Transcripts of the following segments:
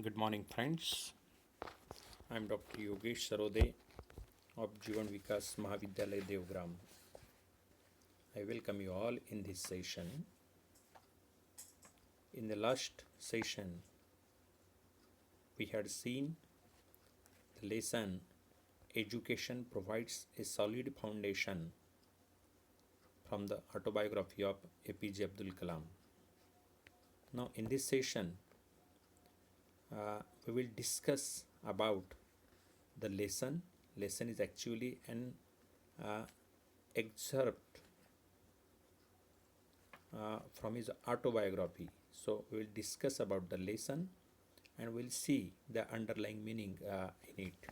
Good morning, friends. I am Dr. Yogesh Sarode of Jivan Vikas Mahavidyalaya Devgram. I welcome you all in this session. In the last session, we had seen the lesson Education provides a solid foundation from the autobiography of APJ Abdul Kalam. Now, in this session, we will discuss about the lesson. Lesson is actually an excerpt from his autobiography. So we will discuss about the lesson and we'll see the underlying meaning in it.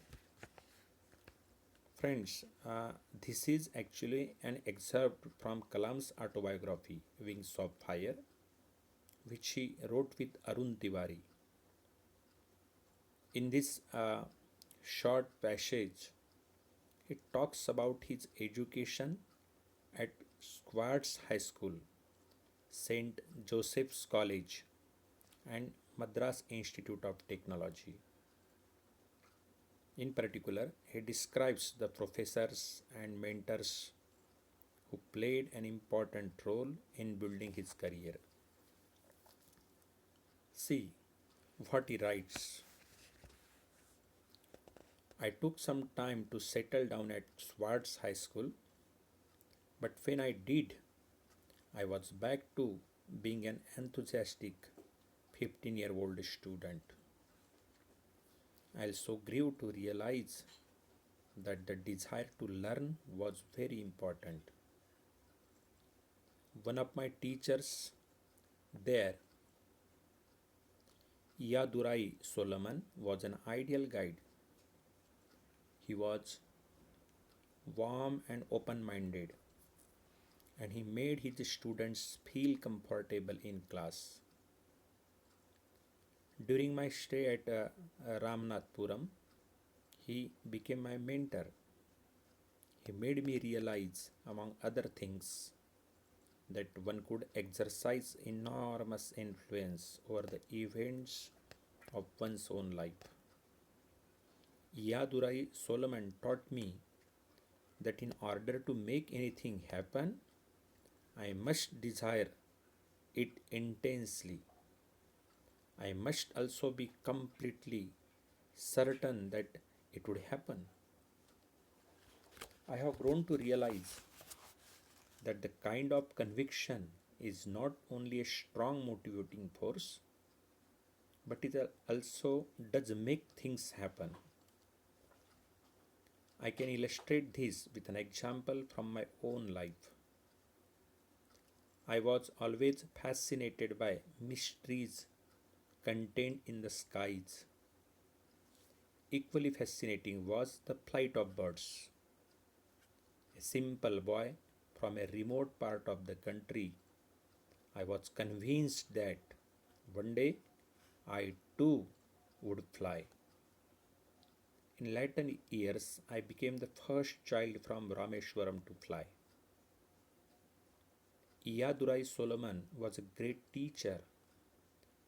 Friends, this is actually an excerpt from Kalam's autobiography, Wings of Fire, which he wrote with Arun Tiwari. In this short passage, he talks about his education at Schwartz High School, St. Joseph's College, and Madras Institute of Technology. In particular, he describes the professors and mentors who played an important role in building his career. See what he writes. I took some time to settle down at Schwartz High School, but when I did, I was back to being an enthusiastic 15-year-old student. I also grew to realize that the desire to learn was very important. One of my teachers there, Yadurai Solomon, was an ideal guide. He was warm and open minded, and he made his students feel comfortable in class. During my stay at Ramnathpuram, he became my mentor. He made me realize, among other things, that one could exercise enormous influence over the events of one's own life. Yadurai Solomon taught me that in order to make anything happen, I must desire it intensely. I must also be completely certain that it would happen. I have grown to realize that the kind of conviction is not only a strong motivating force, but it also does make things happen. I can illustrate this with an example from my own life. I was always fascinated by mysteries contained in the skies. Equally fascinating was the flight of birds. A simple boy from a remote part of the country, I was convinced that one day I too would fly. In later years, I became the first child from Rameshwaram to fly. Iyadurai Solomon was a great teacher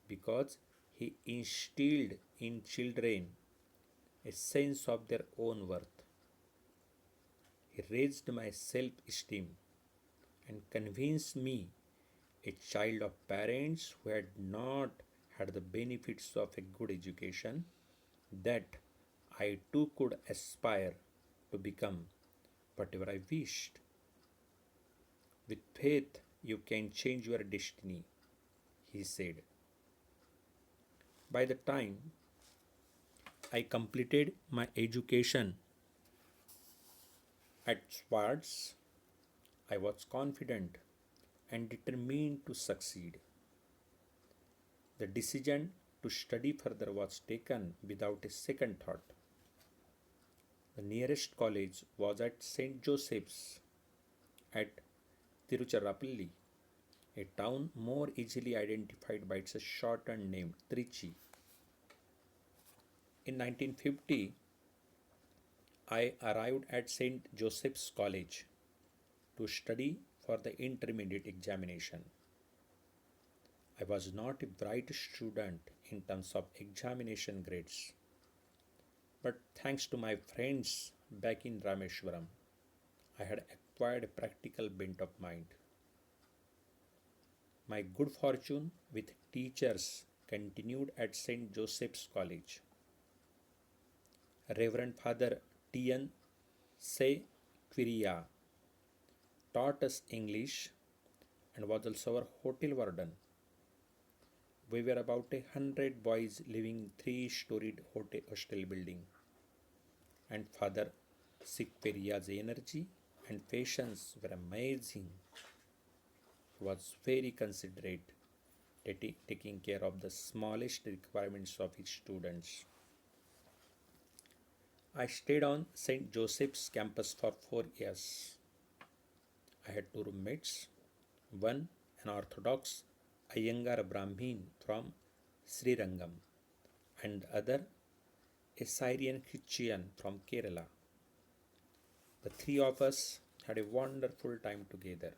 because he instilled in children a sense of their own worth. He raised my self esteem and convinced me, a child of parents who had not had the benefits of a good education, that I too could aspire to become whatever I wished. With faith, you can change your destiny, he said. By the time I completed my education at Schwartz, I was confident and determined to succeed. The decision to study further was taken without a second thought. The nearest college was at St. Joseph's at Tiruchirappalli, a town more easily identified by its shortened name Trichy. In 1950, I arrived at St. Joseph's College to study for the intermediate examination. I was not a bright student in terms of examination grades, but thanks to my friends back in Rameshwaram, I had acquired a practical bent of mind. My good fortune with teachers continued at St. Joseph's College. Reverend Father T.N. Se Quiria taught us English and was also our hotel warden. We were about 100 boys living in three-storied hostel building, and Father Sikperia's energy and patience were amazing. He was very considerate, taking care of the smallest requirements of his students. I stayed on St. Joseph's campus for 4 years. I had two roommates, one an Orthodox Iyengar Brahmin from Srirangam, and the other a Syrian Christian from Kerala. The three of us had a wonderful time together.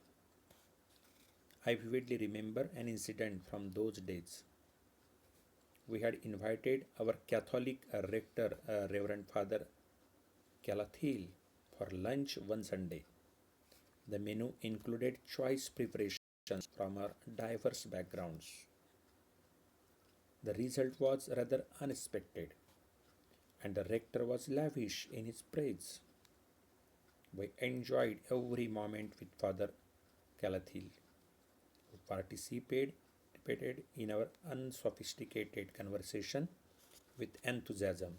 I vividly remember an incident from those days. We had invited our Catholic rector, Reverend Father Calathil, for lunch one Sunday. The menu included choice preparations from our diverse backgrounds. The result was rather unexpected, and the rector was lavish in his praise. We enjoyed every moment with Father Calathil, who participated in our unsophisticated conversation with enthusiasm.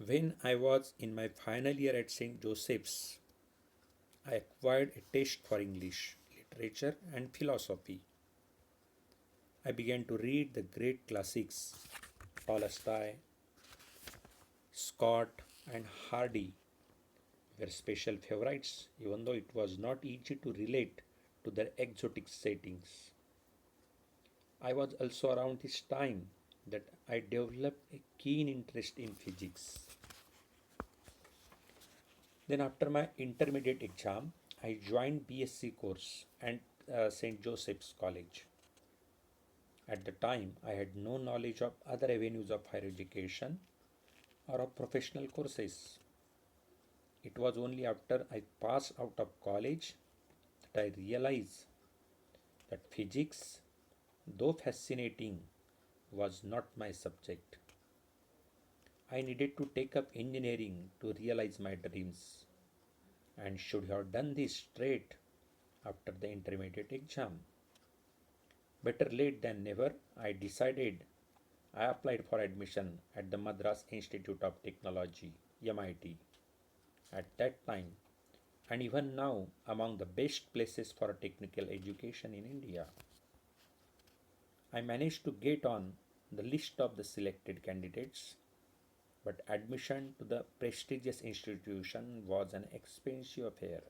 When I was in my final year at St. Joseph's, I acquired a taste for English, literature, and philosophy. I began to read the great classics, Tolstoy, Scott, and Hardy were special favorites, even though it was not easy to relate to their exotic settings. I was also around this time that I developed a keen interest in physics. Then, after my intermediate exam, I joined BSc course at St. Joseph's College. At the time, I had no knowledge of other avenues of higher education or of professional courses. It was only after I passed out of college that I realized that physics, though fascinating, was not my subject. I needed to take up engineering to realize my dreams, and should have done this straight after the intermediate exam. Better late than never, I decided. I applied for admission at the Madras Institute of Technology, MIT, at that time, and even now among the best places for technical education in India. I managed to get on the list of the selected candidates, but admission to the prestigious institution was an expensive affair.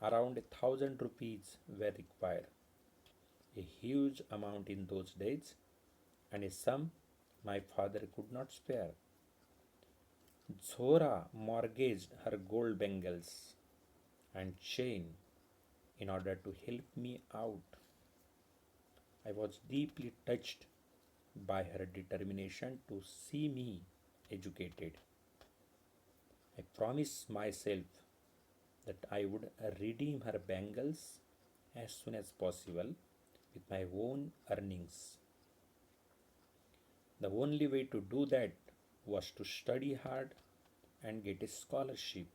Around 1,000 rupees were required, a huge amount in those days, and a sum my father could not spare. Zora mortgaged her gold bangles and chain in order to help me out. I was deeply touched by her determination to see me educated. I promised myself that I would redeem her bangles as soon as possible with my own earnings. The only way to do that was to study hard and get a scholarship.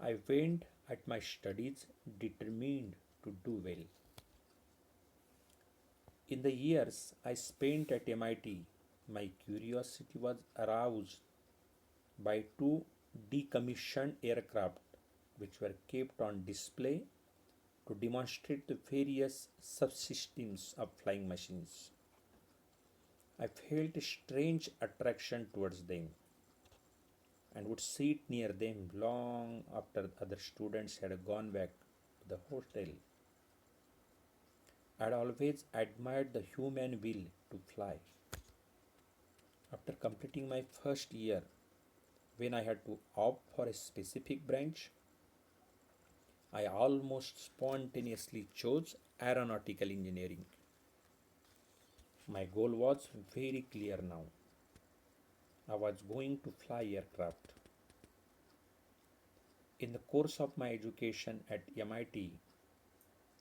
I went at my studies determined to do well. In the years I spent at MIT, my curiosity was aroused by two decommissioned aircraft which were kept on display to demonstrate the various subsystems of flying machines. I felt a strange attraction towards them and would sit near them long after other students had gone back to the hostel. I had always admired the human will to fly. After completing my first year, when I had to opt for a specific branch, I almost spontaneously chose aeronautical engineering. My goal was very clear now. I was going to fly aircraft. In the course of my education at MIT,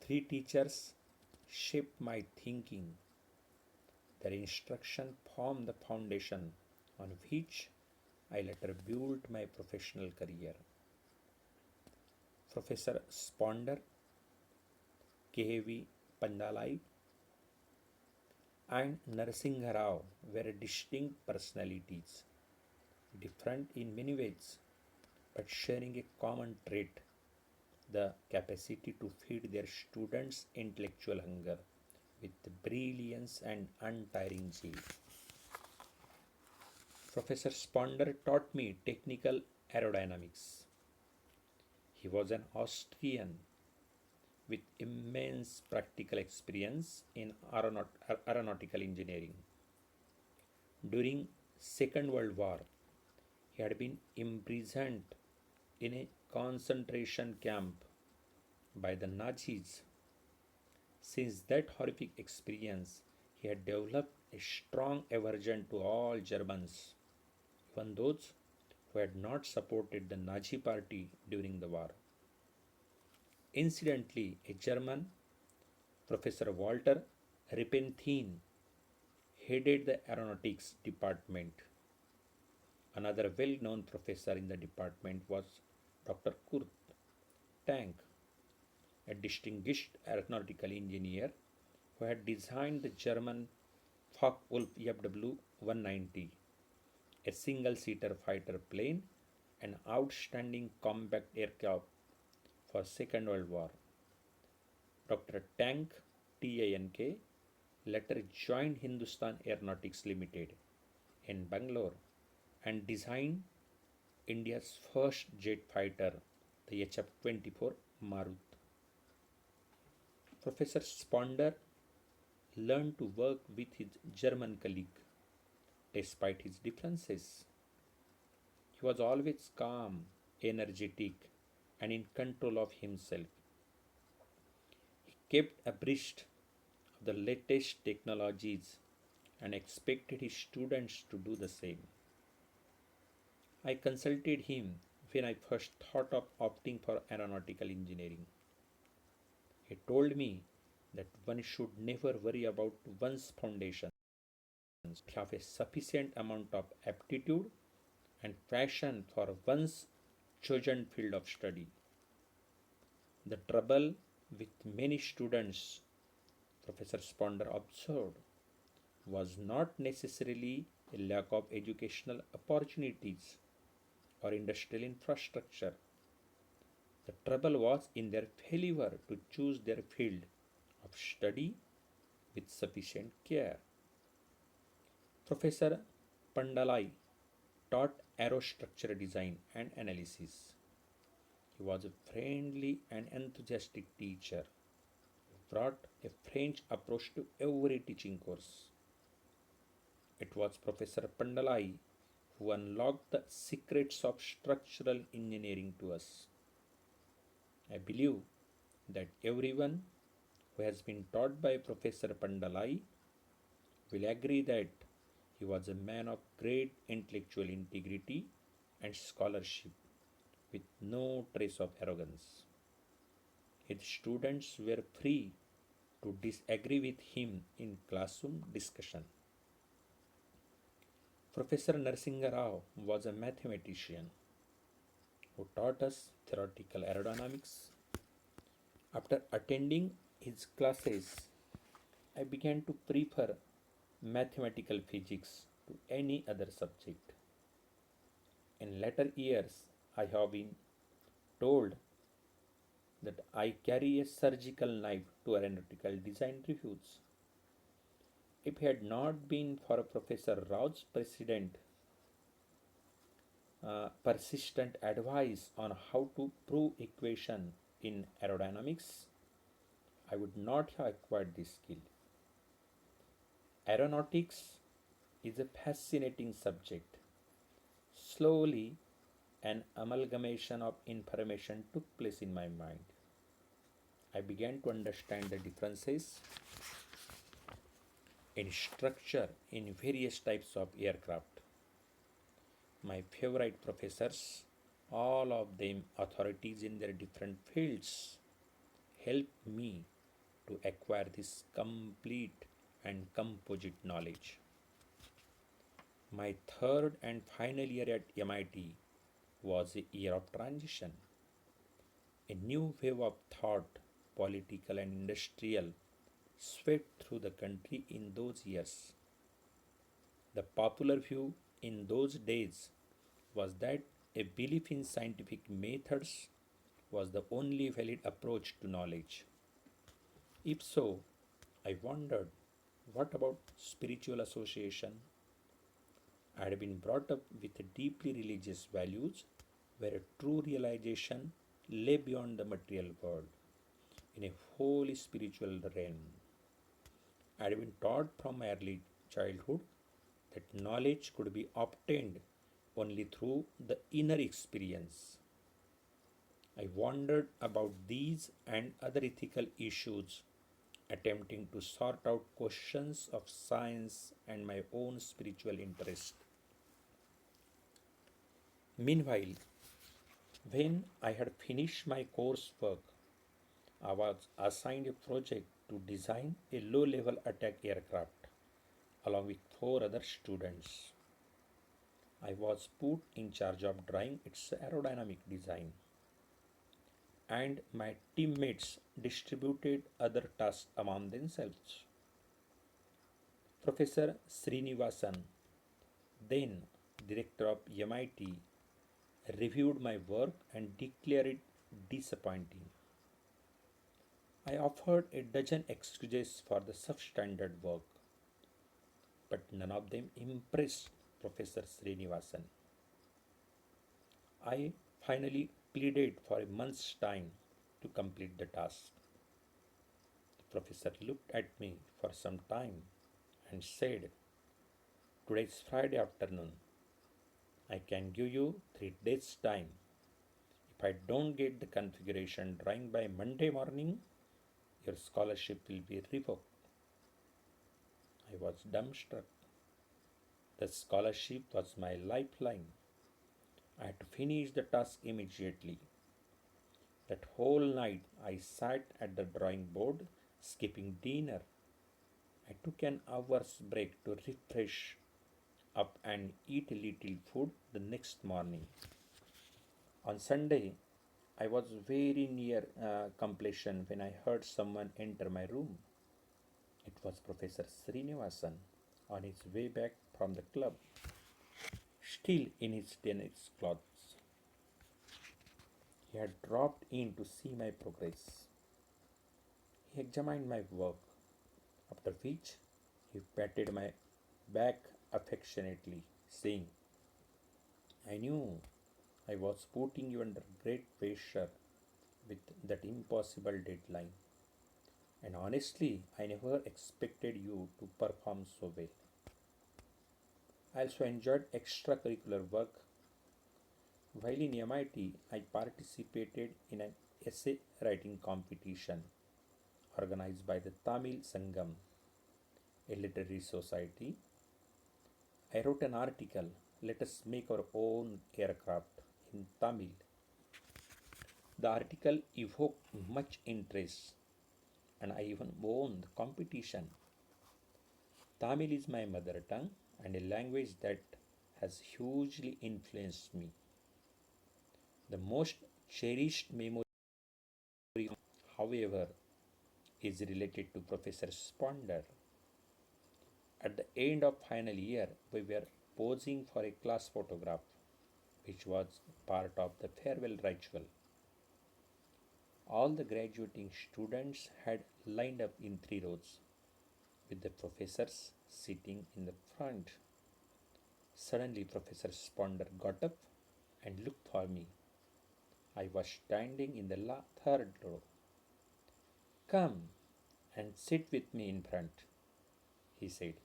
three teachers shaped my thinking. Their instruction formed the foundation on which I later built my professional career. Professor Sponder, K.V. Pandalai, and Narasimha Rao were distinct personalities, different in many ways, but sharing a common trait, the capacity to feed their students' intellectual hunger with brilliance and untiring zeal. Professor Sponder taught me technical aerodynamics. He was an Austrian with immense practical experience in aeronautical engineering. During Second World War, he had been imprisoned in a concentration camp by the Nazis. Since that horrific experience, he had developed a strong aversion to all Germans, even those who had not supported the Nazi party during the war. Incidentally, a German, Professor Walter Rippenstein, headed the aeronautics department. Another well known professor in the department was Dr. Kurt Tank, a distinguished aeronautical engineer who had designed the German Focke-Wulf FW 190, a single seater fighter plane, an outstanding combat aircraft for Second World War. Dr. Tank, Tank, later joined Hindustan Aeronautics Limited in Bangalore and designed India's first jet fighter, the HF-24 Marut. Professor Sponder learned to work with his German colleague despite his differences. He was always calm, energetic, and in control of himself. He kept abreast of the latest technologies and expected his students to do the same. I consulted him when I first thought of opting for aeronautical engineering. He told me that one should never worry about one's foundations, have a sufficient amount of aptitude and passion for one's chosen field of study. The trouble with many students, Professor Sponder observed, was not necessarily a lack of educational opportunities or industrial infrastructure. The trouble was in their failure to choose their field of study with sufficient care. Professor Pandalai taught aerostructure design and analysis. He was a friendly and enthusiastic teacher who brought a French approach to every teaching course. It was Professor Pandalai who unlocked the secrets of structural engineering to us. I believe that everyone who has been taught by Professor Pandalai will agree that he was a man of great intellectual integrity and scholarship with no trace of arrogance. His students were free to disagree with him in classroom discussion. Professor Narasimha Rao was a mathematician who taught us theoretical aerodynamics. After attending his classes, I began to prefer mathematical physics to any other subject. In later years, I have been told that I carry a surgical knife to aeronautical design reviews. If it had not been for Professor Rao's persistent advice on how to prove equation in aerodynamics, I would not have acquired this skill. Aeronautics is a fascinating subject. Slowly, an amalgamation of information took place in my mind. I began to understand the differences in structure in various types of aircraft. My favorite professors, all of them authorities in their different fields, helped me to acquire this complete and composite knowledge. My third and final year at MIT was a year of transition. A new wave of thought, political and industrial, swept through the country in those years. The popular view in those days was that a belief in scientific methods was the only valid approach to knowledge. If so, I wondered, what about spiritual association? I had been brought up with deeply religious values where a true realization lay beyond the material world in a wholly spiritual realm. I had been taught from my early childhood that knowledge could be obtained only through the inner experience. I wondered about these and other ethical issues, attempting to sort out questions of science and my own spiritual interest. Meanwhile, when I had finished my coursework, I was assigned a project to design a low level attack aircraft along with four other students. I was put in charge of drawing its aerodynamic design, and my teammates distributed other tasks among themselves. Professor Srinivasan, then director of MIT, reviewed my work and declared it disappointing. I offered a dozen excuses for the substandard work, but none of them impressed Professor Srinivasan. I finally pleaded for a month's time to complete the task. The professor looked at me for some time and said, "Today is Friday afternoon. I can give you 3 days' time. If I don't get the configuration drawing by Monday morning, your scholarship will be revoked." I was dumbstruck. The scholarship was my lifeline. I had to finish the task immediately. That whole night I sat at the drawing board, skipping dinner. I took an hour's break to refresh up and eat a little food the next morning. On Sunday, I was very near completion when I heard someone enter my room. It was Professor Srinivasan on his way back from the club, still in his tennis clothes. He had dropped in to see my progress. He examined my work, after which he patted my back affectionately, saying, "I knew I was putting you under great pressure with that impossible deadline, and honestly, I never expected you to perform so well." I also enjoyed extracurricular work. While in MIT, I participated in an essay writing competition organized by the Tamil Sangam, a literary society. I wrote an article, "Let Us Make Our Own Aircraft," in Tamil. The article evoked much interest, and I even won the competition. Tamil is my mother tongue and a language that has hugely influenced me. The most cherished memory, however, is related to Professor Sponder. At the end of final year, we were posing for a class photograph, which was part of the farewell ritual. All the graduating students had lined up in 3 rows, with the professors sitting in the front. Suddenly, Professor Sponder got up and looked for me. I was standing in the third row. "Come and sit with me in front," he said.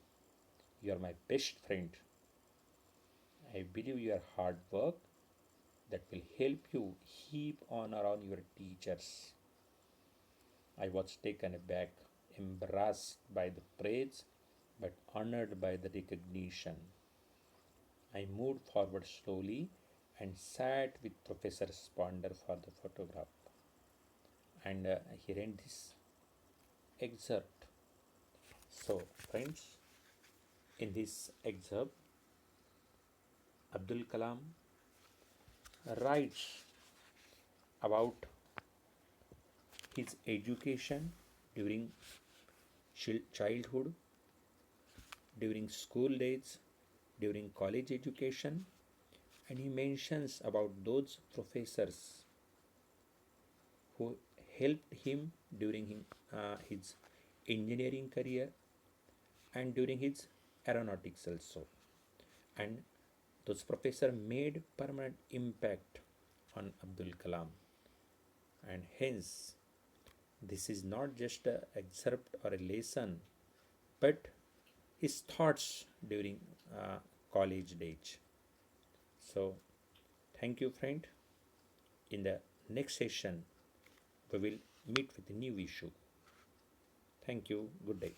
"You are my best friend. I believe your hard work that will help you heap honor on your teachers." I was taken aback, embarrassed by the praise, but honored by the recognition. I moved forward slowly and sat with Professor Sponder for the photograph. And he read this excerpt. So, friends, in this excerpt, Abdul Kalam writes about his education during childhood, during school days, during college education, and he mentions about those professors who helped him during his engineering career and during his aeronautics also. And those professors made permanent impact on Abdul Kalam. And hence, this is not just an excerpt or a lesson, but his thoughts during college days. So, thank you, friend. In the next session, we will meet with a new issue. Thank you. Good day.